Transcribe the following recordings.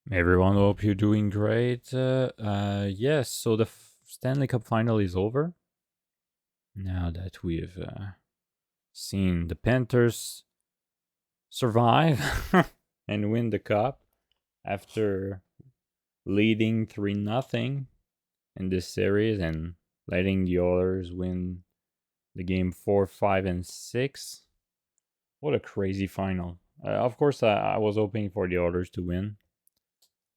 Everyone, hope you're doing great. Yes, so the Stanley Cup final is over. Now that we've seen the Panthers survive and win the cup after leading 3-0 in this series and letting the Oilers win the game 4, 5, and 6. What a crazy final. Of course, I was hoping for the Oilers to win,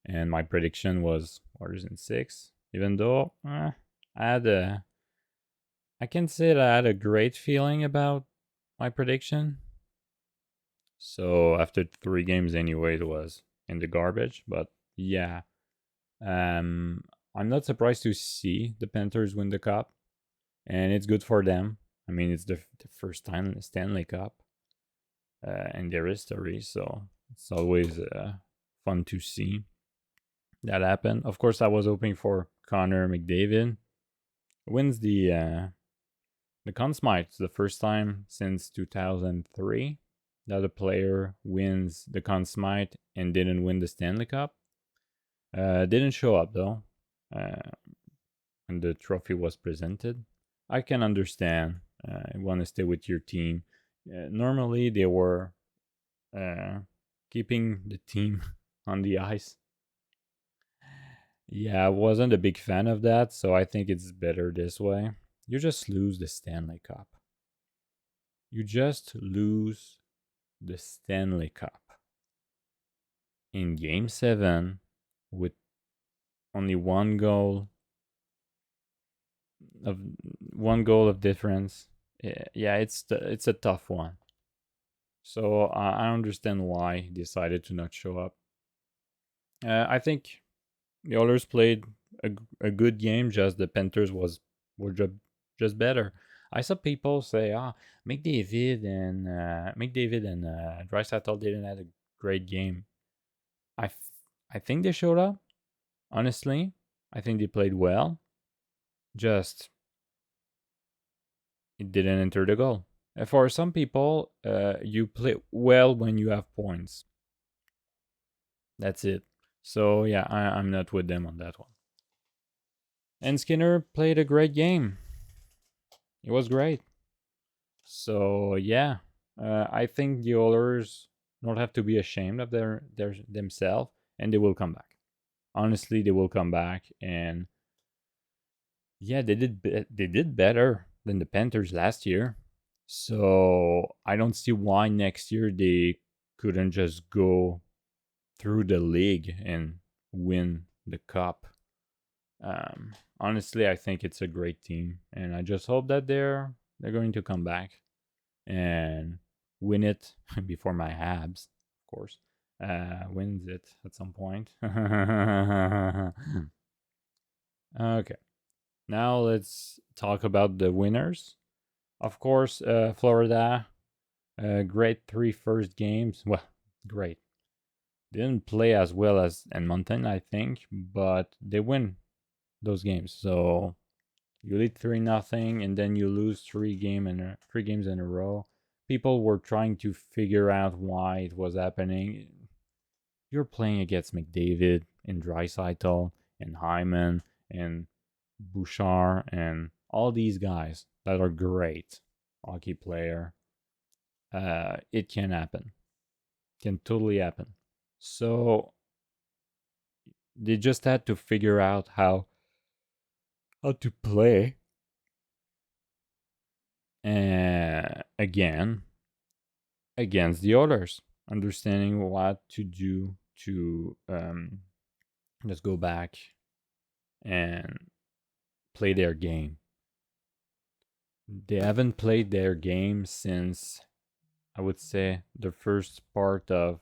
and my prediction was Oilers in 6, even though I can say that I had a great feeling about my prediction. So after 3 games anyway, it was in the garbage. But yeah, I'm not surprised to see the Panthers win the cup, and it's good for them. I mean, it's the first time in the Stanley Cup in their history, so it's always fun to see that happen. Of course, I was hoping for Connor McDavid wins the Conn Smythe. It's the first time since 2003 that a player wins the Conn Smythe and didn't win the Stanley Cup. Didn't show up though when the trophy was presented. I can understand. You want to stay with your team. Normally, they were keeping the team on the ice. Yeah, I wasn't a big fan of that, so I think it's better this way. You just lose the Stanley Cup. You just lose the Stanley Cup in Game 7 with only of one goal of difference. Yeah, it's a tough one. So I understand why he decided to not show up. I think the Oilers played a good game. Just the Panthers were just better. I saw people say, McDavid and Draisaitl didn't have a great game. I think they showed up. Honestly, I think they played well. Just it didn't enter the goal. For some people, you play well when you have points. That's it. So yeah, I'm not with them on that one. And Skinner played a great game. It was great. So yeah, I think the Oilers don't have to be ashamed of their themselves, and they will come back. Honestly, they will come back, and yeah, they did better than the Panthers last year. So I don't see why next year they couldn't just go through the league and win the cup. Honestly, I think it's a great team, and I just hope that they're going to come back and win it before my Habs, of course, wins it at some point. Okay, now let's talk about the winners. Of course, Florida, great 3 first games. Well, great. Didn't play as well as Edmonton, I think, but they win those games. So you lead 3-0, and then you lose 3 games in a row. People were trying to figure out why it was happening. You're playing against McDavid and Draisaitl and Hyman and Bouchard and all these guys that are great hockey player. It can happen. Can totally happen. So they just had to figure out how to play again against the others, understanding what to do to just go back and play their game. They haven't played their game since, I would say, the first part of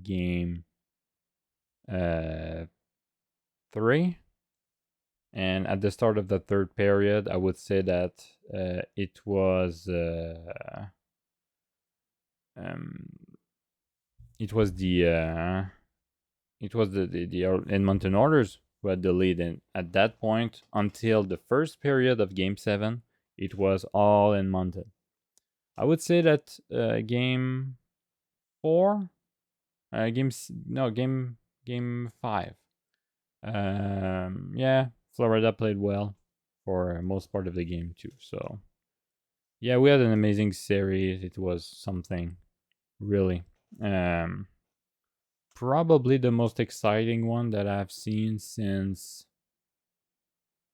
game 3. And at the start of the third period, I would say that it was um, it was the Edmonton Oilers who had the lead, and at that point, until the first period of Game 7, it was all Edmonton. I would say that Game 4, game game 5. Yeah, Florida played well for most part of the game too. So yeah, we had an amazing series. It was something really. Probably the most exciting one that I've seen since,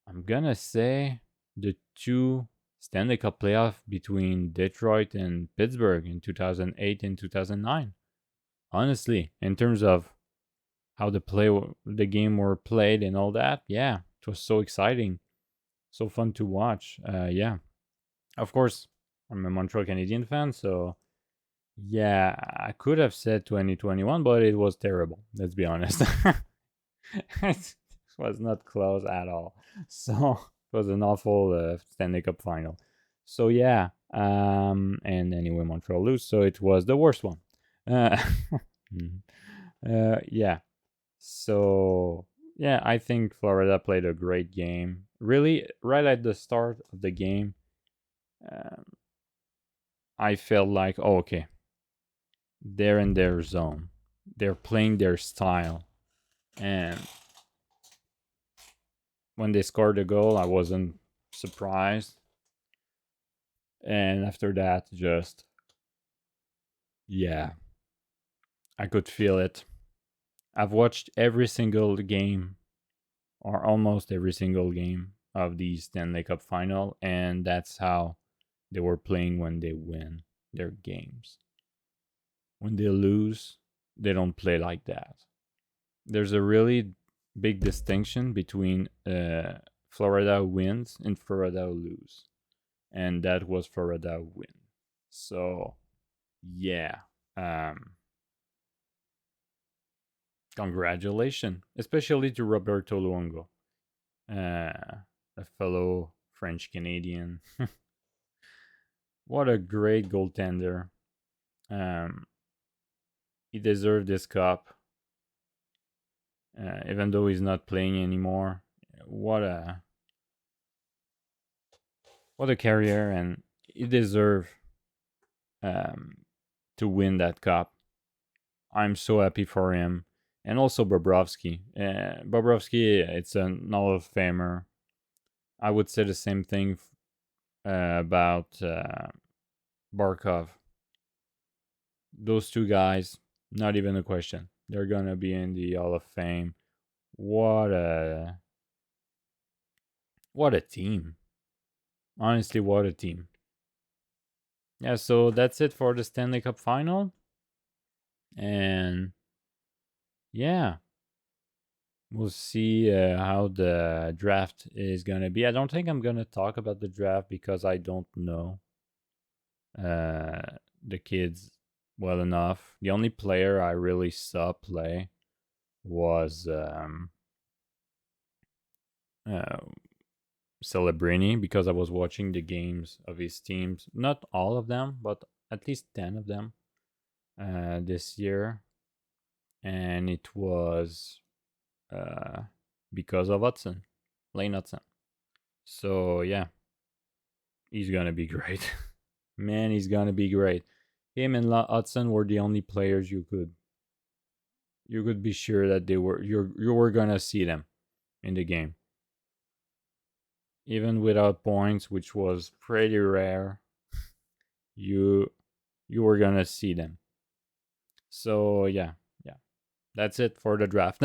I'm gonna say, the two Stanley Cup playoff between Detroit and Pittsburgh in 2008 and 2009. Honestly, in terms of how the game were played and all that, yeah, it was so exciting, so fun to watch. Yeah, of course, I'm a Montreal Canadian fan, so yeah, I could have said 2021, but it was terrible. Let's be honest. It was not close at all. So it was an awful Stanley Cup final. So yeah, and anyway, Montreal lose, so it was the worst one. Uh, yeah. So yeah, I think Florida played a great game. Really, right at the start of the game, um, I felt like, oh, okay, they're in their zone. They're playing their style, and when they scored a goal, I wasn't surprised. And after that, just, yeah, I could feel it. I've watched every single game, or almost every single game of the Stanley Cup final, and that's how they were playing when they win their games. When they lose, they don't play like that. There's a really big distinction between Florida wins and Florida lose, and that was Florida win. So yeah, um, congratulations, especially to Roberto Luongo, a fellow French Canadian. What a great goaltender. Um, he deserved this cup, even though he's not playing anymore. What a what a career, and he deserved um, to win that cup. I'm so happy for him, and also Bobrovsky. Bobrovsky, it's an Hall of Famer. I would say the same thing about Barkov. Those two guys, not even a question. They're gonna be in the Hall of Fame. What a what a team! Honestly, what a team. Yeah, so that's it for the Stanley Cup final. And yeah, we'll see how the draft is gonna be. I don't think I'm gonna talk about the draft because I don't know uh, the kids well enough. The only player I really saw play was uh, Celebrini, because I was watching the games of his teams. Not all of them, but at least 10 of them this year. And it was uh, because of Hudson, Lane Hudson. So yeah, he's gonna be great. Man, he's gonna be great. Him and Hudson were the only players you could be sure that you were gonna see them in the game, even without points, which was pretty rare. You you were gonna see them. So yeah, yeah, that's it for the draft.